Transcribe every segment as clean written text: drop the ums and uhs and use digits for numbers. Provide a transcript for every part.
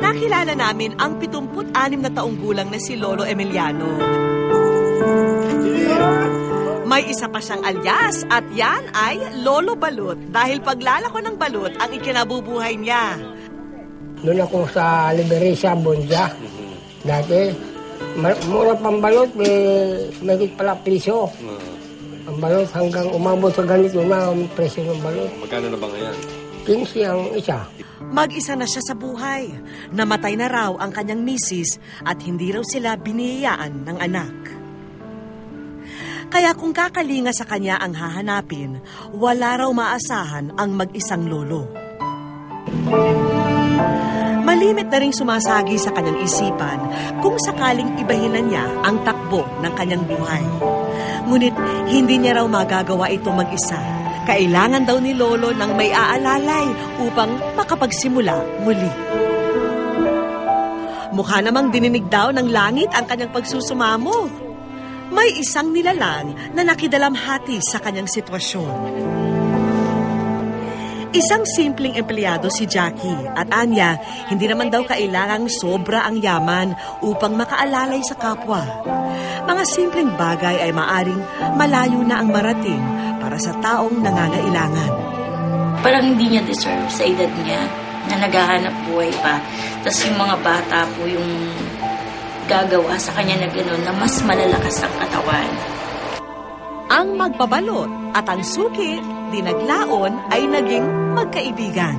nakilala namin ang 76 na taong gulang na si Lolo Emiliano. May isa pa siyang alias at yan ay Lolo Balut dahil paglalako ng balut ang ikinabubuhay niya. Doon ako sa Liberia, Bonja. Dati, mura pang balot, may pala piso. Ang balot hanggang umabot sa ganito na ang presyo ng balot. Magkano na ba ngayon? 15 ang isa. Mag-isa na siya sa buhay. Namatay na raw ang kanyang misis at hindi raw sila biniyayaan ng anak. Kaya kung kakalinga sa kanya ang hahanapin, wala raw maasahan ang mag-isang lolo. Malimit na ring sumasagi sa kanyang isipan kung sakaling ibahin na niya ang takbo ng kanyang buhay. Ngunit hindi niya raw magagawa ito mag-isa. Kailangan daw ni Lolo ng may aalalay upang makapagsimula muli. Mukha namang dininig daw ng langit ang kanyang pagsusumamo. May isang nilalang na nakidalamhati sa kanyang sitwasyon. Isang simpleng empleyado si Jackie at Anya, hindi naman daw kailangang sobra ang yaman upang makaalalay sa kapwa. Mga simpleng bagay ay maaring malayo na ang marating para sa taong nangangailangan. Parang hindi niya deserve sa edad niya na naghahanap buhay pa. Tapos yung mga bata po yung gagawa sa kanya na gano'n na mas malalakas ang katawan. Ang magbabalot at ang suki, dinaglaon ay naging magkaibigan.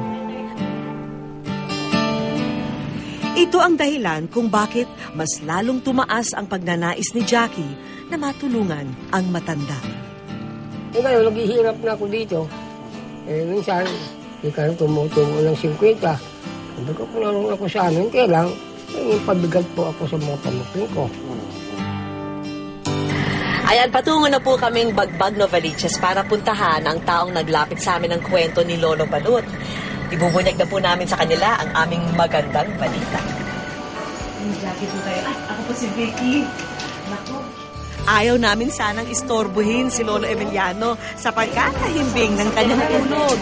Ito ang dahilan kung bakit mas lalong tumaas ang pagnanais ni Jackie na matulungan ang matanda. Ngayon, naghihirap na ako dito. Minsan, hindi ka tumutungo ng 50. Sabi ko, kung naroon ako sa amin, kailang pabigat po ako sa mga pamangkin ko. Ayan, patungo na po kaming Bagbag Novaliches para puntahan ang taong naglapit sa amin ng kwento ni Lolo Balut. Ibubunyag na po namin sa kanila ang aming magandang balita. Jackie po kayo. Ako po si Vicky. Naku. Ayaw namin sanang istorbohin si Lolo Emiliano sa pagkakahimbing ng kanyang tulog.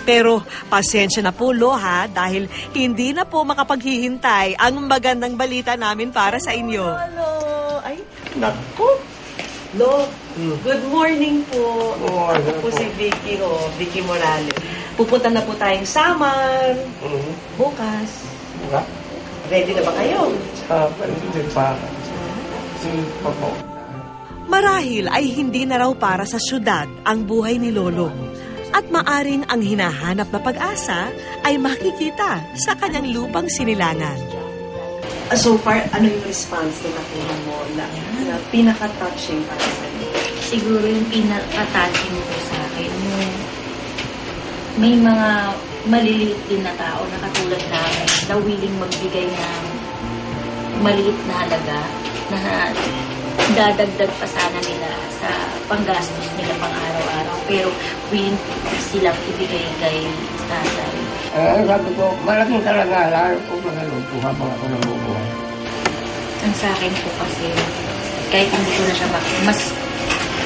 Pero pasensya na po, Lo, ha, dahil hindi na po makapaghihintay ang magandang balita namin para sa inyo. Hello! Ay, naku! Lo, good morning po. Ako po si Vicky, Vicky Morales. Pupunta na po tayong Samar. Bukas. Ready na ba kayo? Hindi pa. Marahil ay hindi na raw para sa syudad ang buhay ni Lolo. At maaring ang hinahanap na pag-asa ay makikita sa kanyang lupang sinilangan. So far, ano yung response na nakuha mo na pinaka-touching para sa iyo? Siguro yung pinaka-touching ko sa akin, may mga maliliit din na tao na katulad namin na willing magbigay ng maliit na halaga na dadagdag pa sana nila sa panggastos nila pang araw-araw, pero willing silang ibigay kay tatay. Sabi ko, malaking karangalan kung magaluto habang ako nabubuhay. Ang sa akin po kasi, kahit hindi ko na siya mas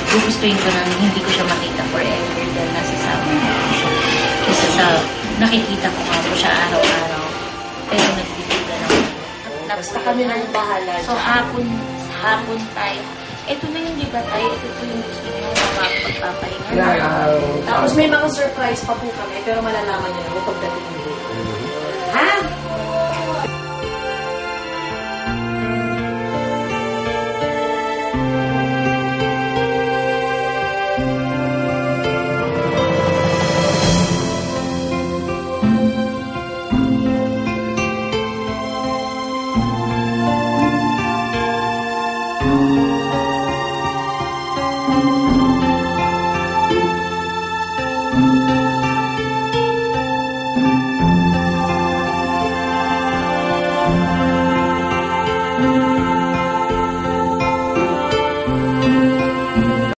gugustuhin ko nang hindi ko siya makita forever dahil nasa sama siya. Kasi sa nakikita ko nga po siya araw-araw, pero nagbibigay na ako. Basta kami nang bahala. So hapon tayo. Ito na yung liba tayo. Ito po yung gusto niyo pagpapahinga. Tapos may mga surprise pa po kami, pero malalaman niyo na pagdating niyo.